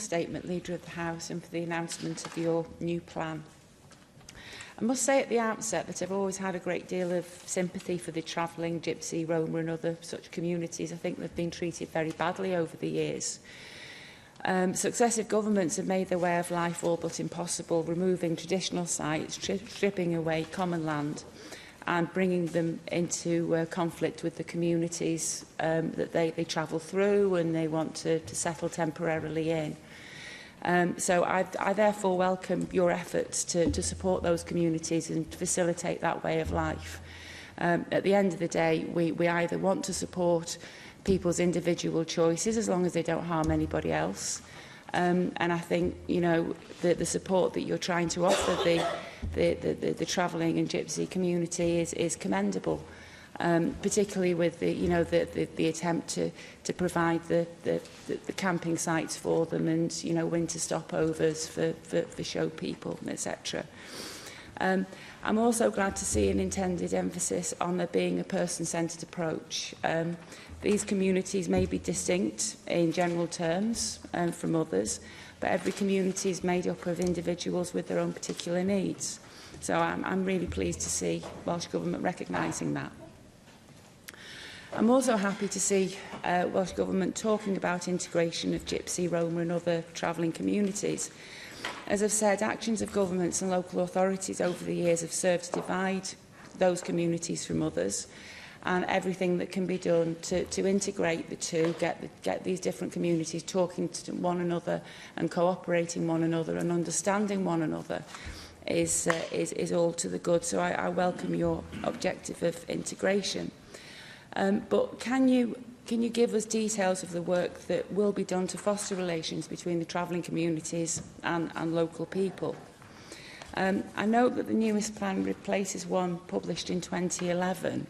statement, Leader of the House, and for the announcement of your new plan. I must say at the outset that I've always had a great deal of sympathy for the travelling Gypsy, Roma and other such communities. I think they've been treated very badly over the years. Successive governments have made their way of life all but impossible, removing traditional sites, stripping away common land and bringing them into conflict with the communities that they travel through and they want to settle temporarily in. So I therefore welcome your efforts to support those communities and to facilitate that way of life. At the end of the day, we either want to support people's individual choices as long as they don't harm anybody else. And I think, you know, the support that you're trying to offer the travelling and Gypsy community is commendable. Particularly with the attempt to provide the camping sites for them and winter stopovers for show people, etc. I'm also glad to see an intended emphasis on there being a person-centred approach. These communities may be distinct in general terms from others, but every community is made up of individuals with their own particular needs. So I'm really pleased to see Welsh Government recognising that. I'm also happy to see Welsh Government talking about integration of Gypsy, Roma and other travelling communities. As I've said, actions of governments and local authorities over the years have served to divide those communities from others, and everything that can be done to integrate the two, get these different communities talking to one another and cooperating one another and understanding one another is all to the good. So I welcome your objective of integration. But can you give us details of the work that will be done to foster relations between the travelling communities and local people? I note that the newest plan replaces one published in 2011.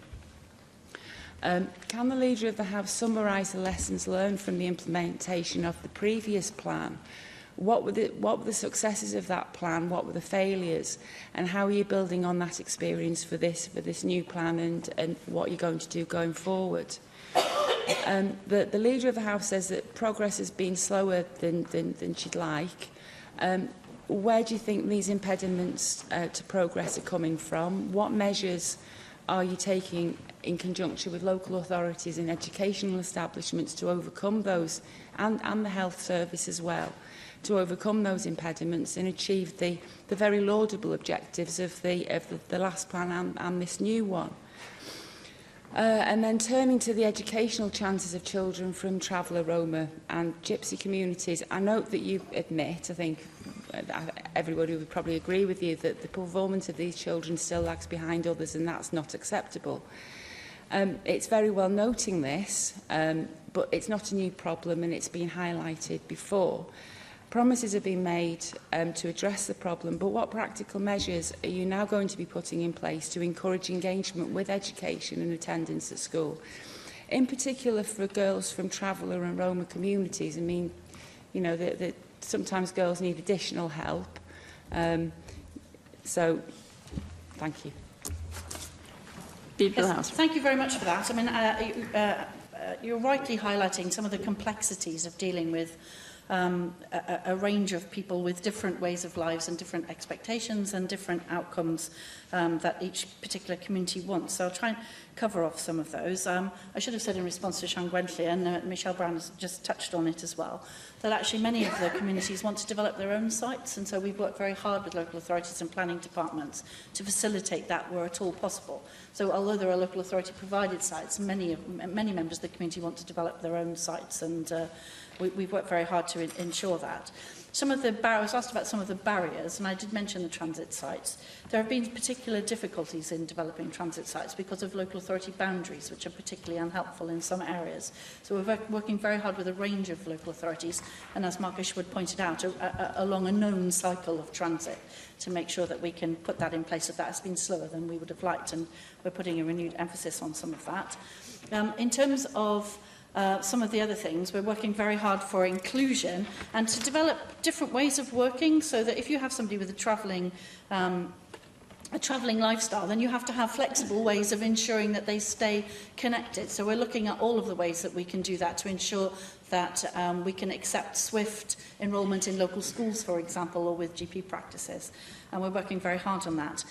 Can the Leader of the House summarise the lessons learned from the implementation of the previous plan? What were the successes of that plan? What were the failures? And how are you building on that experience for this new plan and what you're going to do going forward? The Leader of the House says that progress has been slower than she'd like. Where do you think these impediments to progress are coming from? What measures are you taking in conjunction with local authorities and educational establishments to overcome those, and the health service as well, to overcome those impediments and achieve the very laudable objectives of the last plan and this new one? And then turning to the educational chances of children from traveller, Roma and Gypsy communities, I note that you admit, I think everybody would probably agree with you, that the performance of these children still lags behind others, and that's not acceptable. It's very well noting this, but it's not a new problem and it's been highlighted before. Promises have been made to address the problem, but what practical measures are you now going to be putting in place to encourage engagement with education and attendance at school? In particular for girls from traveller and Roma communities. I mean, you know, that sometimes girls need additional help. So, thank you. Yes, thank you very much for that. I mean, you're rightly highlighting some of the complexities of dealing with a range of people with different ways of lives and different expectations and different outcomes that each particular community wants. So I'll try and cover off some of those. I should have said in response to Sian Gwenlly, and Michelle Brown has just touched on it as well, that actually many of the communities want to develop their own sites, and so we've worked very hard with local authorities and planning departments to facilitate that where at all possible. So although there are local authority provided sites, many members of the community want to develop their own sites, and we've worked very hard to ensure that. Some of the I was asked about some of the barriers, and I did mention the transit sites. There have been particular difficulties in developing transit sites because of local authority boundaries, which are particularly unhelpful in some areas. So we're working very hard with a range of local authorities, and as Mark Ishwood pointed out, along a known cycle of transit to make sure that we can put that in place. So that has been slower than we would have liked, and we're putting a renewed emphasis on some of that. In terms of some of the other things, we're working very hard for inclusion and to develop different ways of working, so that if you have somebody with a travelling lifestyle, then you have to have flexible ways of ensuring that they stay connected. So we're looking at all of the ways that we can do that to ensure that we can accept swift enrolment in local schools, for example, or with GP practices. And we're working very hard on that.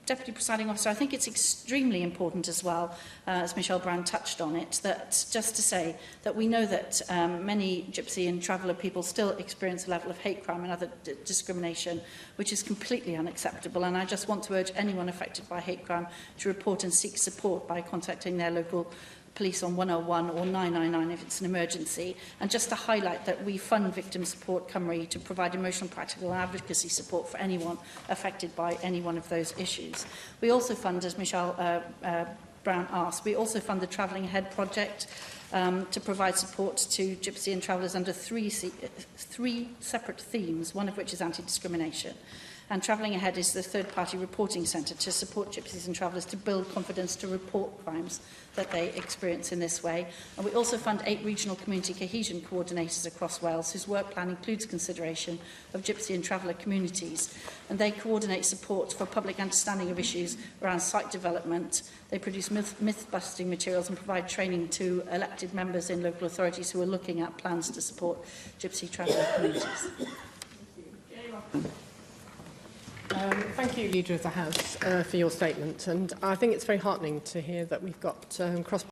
Deputy Presiding Officer, I think it's extremely important as well, as Michelle Brown touched on it, that just to say that we know that many Gypsy and Traveller people still experience a level of hate crime and other discrimination, which is completely unacceptable. And I just want to urge anyone affected by hate crime to report and seek support by contacting their local police on 101 or 999 if it's an emergency. And just to highlight that we fund Victim Support Cymru to provide emotional, practical and advocacy support for anyone affected by any one of those issues. We also fund, as Michelle Brown asked, we also fund the Travelling Ahead project to provide support to Gypsy and travellers under three separate themes, one of which is anti-discrimination. And Travelling Ahead is the third-party reporting centre to support Gypsies and travellers to build confidence to report crimes that they experience in this way. And we also fund 8 regional community cohesion coordinators across Wales, whose work plan includes consideration of Gypsy and traveller communities. And they coordinate support for public understanding of issues around site development. They produce myth-busting materials and provide training to elected members in local authorities who are looking at plans to support Gypsy traveller communities. Thank you, Leader of the House, for your statement. And I think it's very heartening to hear that we've got cross